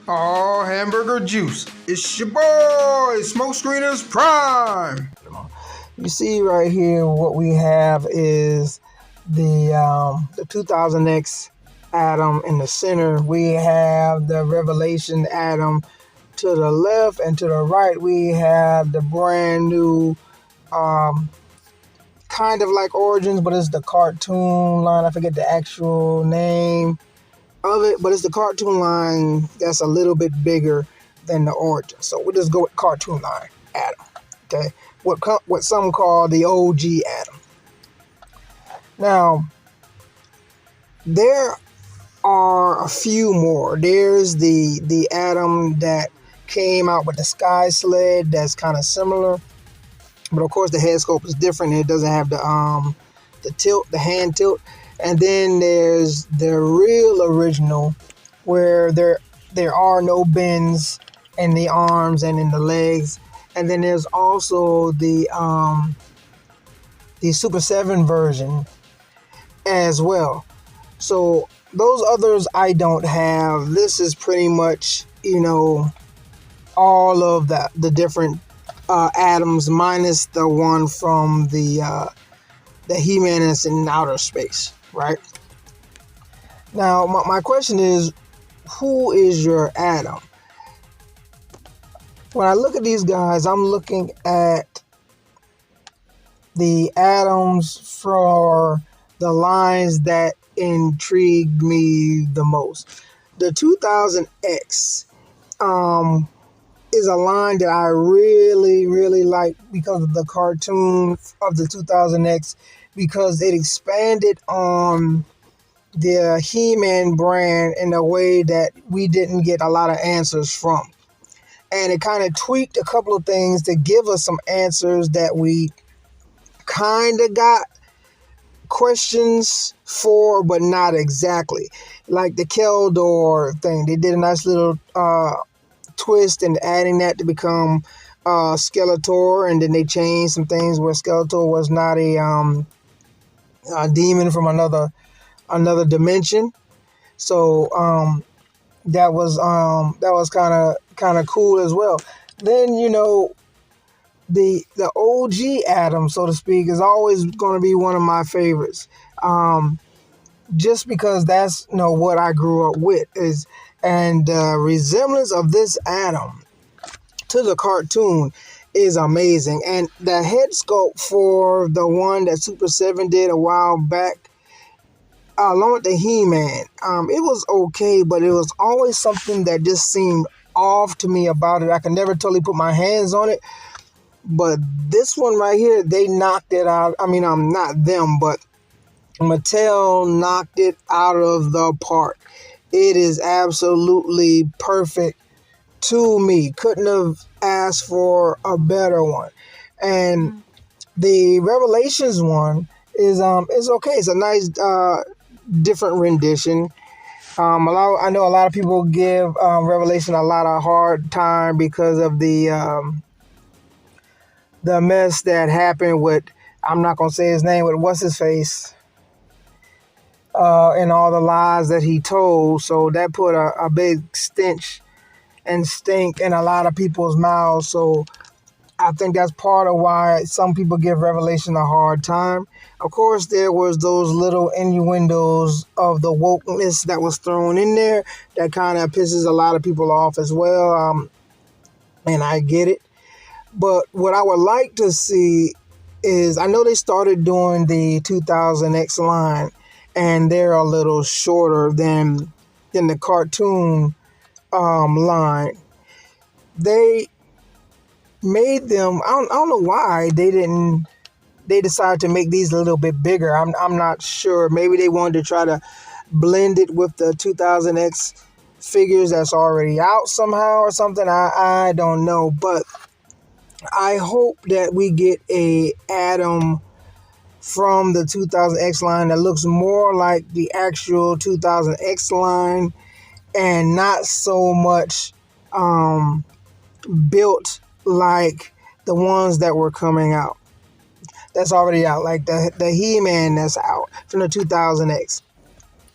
Oh, hamburger juice. It's your boy, Smoke Screeners Prime. You see right here, what we have is the 2000X atom in the center. We have the Revelation atom to the left, and to the right we have the brand new um, kind of like Origins, but it's the cartoon line. I forget the actual name of it, but it's the cartoon line that's a little bit bigger than the Origin. So we'll just go with cartoon line atom. Okay, what some call the OG atom. Now there are a few more. There's the atom that came out with the Sky Sled that's kind of similar, but of course the head scope is different. It doesn't have the tilt, the hand tilt. And then there's the real original, where there are no bends in the arms and in the legs. And then there's also the Super 7 version as well. So those others I don't have. This is pretty much, all of the different atoms minus the one from the He-Man is in outer space, right? Now my question is, who is your atom? When I look at these guys, I'm looking at the atoms for the lines that intrigue me the most. The 2000X is a line that I really, really like because of the cartoon of the 2000X, because it expanded on the He-Man brand in a way that we didn't get a lot of answers from. And it kind of tweaked a couple of things to give us some answers that we kind of got questions for, but not exactly. Like the Keldor thing. They did a nice little twist and adding that to become Skeletor, and then they changed some things where Skeletor was not a demon from another dimension. So that was kind of cool as well. Then the OG Atom, so to speak, is always going to be one of my favorites. Just because that's what I grew up with is, and the resemblance of this atom to the cartoon is amazing. And the head sculpt for the one that Super 7 did a while back, along with the He-Man, it was okay, but it was always something that just seemed off to me about it. I could never totally put my hands on it. But this one right here, they knocked it out. I mean, not them, but Mattel knocked it out of the park. It is absolutely perfect to me. Couldn't have asked for a better one. And the Revelations one is okay. It's a nice different rendition. I know a lot of people give Revelation a lot of hard time because of the mess that happened with, I'm not gonna say his name, but what's his face, and all the lies that he told. So that put a big stench and stink in a lot of people's mouths. So I think that's part of why some people give Revelation a hard time. Of course, there was those little innuendos of the wokeness that was thrown in there that kind of pisses a lot of people off as well. And I get it. But what I would like to see is, I know they started doing the 2000X line, and they're a little shorter than the cartoon line. They made them. I don't know why they decided to make these a little bit bigger. I'm not sure. Maybe they wanted to try to blend it with the 2000X figures that's already out somehow or something. I don't know, but I hope that we get a Atom from the 2000X line that looks more like the actual 2000X line, and not so much built like the ones that were coming out. That's already out, like the He-Man that's out from the 2000X.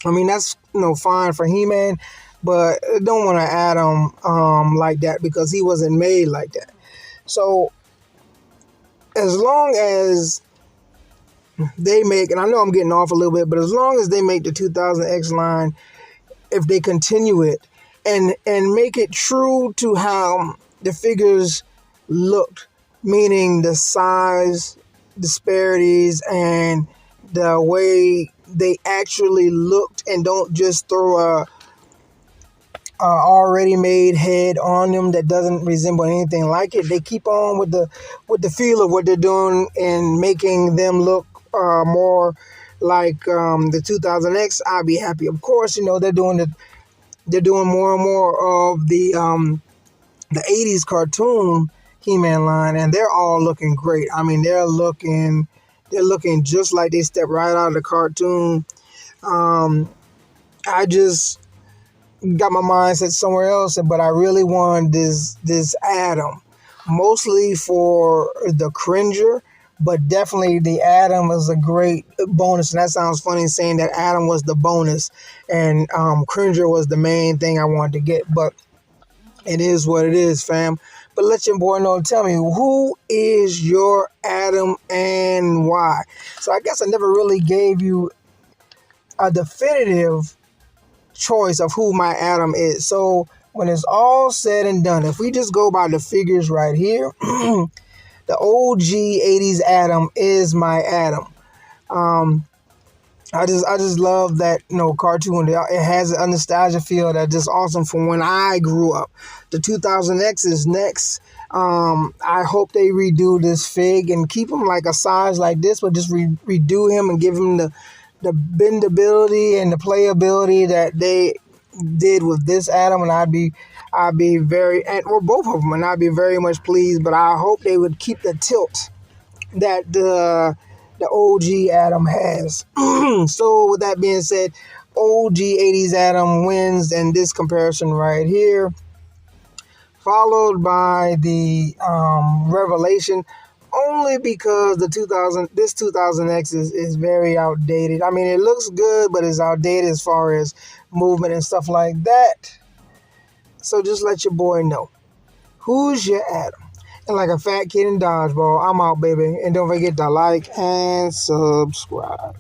I mean, that's fine for He-Man, but I don't want to add him like that because he wasn't made like that. So as long as they make, and I know I'm getting off a little bit, but as long as they make the 2000X line, if they continue it and make it true to how the figures looked, meaning the size disparities and the way they actually looked, and don't just throw a already made head on them that doesn't resemble anything like it. They keep on with the feel of what they're doing and making them look more like the 2000X. I'd be happy. Of course, they're doing more and more of the 80s cartoon He-Man line, and they're all looking great. I mean, they're looking just like they stepped right out of the cartoon. I just got my mind set somewhere else, but I really want this Adam, mostly for the Cringer, but definitely the Adam is a great bonus. And that sounds funny saying that Adam was the bonus and Cringer was the main thing I wanted to get, but it is what it is, fam. But let your boy know, tell me, who is your Adam and why? So I guess I never really gave you a definitive choice of who my Adam is. So when it's all said and done, if we just go by the figures right here, the OG 80s Adam is my Adam. I just love that cartoon. It has a nostalgia feel that's just awesome from when I grew up. The 2000X is next. I hope they redo this fig and keep him like a size like this, but just redo him and give him the bendability and the playability that they did with this Adam, and I'd be very, or both of them, and I'd be very much pleased. But I hope they would keep the tilt that the OG Adam has. So with that being said, OG 80s Adam wins in this comparison right here, followed by the Revelation, only because this 2000X is very outdated. I mean, it looks good, but it's outdated as far as movement and stuff like that. So just let your boy know, who's your Adam? And like a fat kid in dodgeball, I'm out, baby. And don't forget to like and subscribe.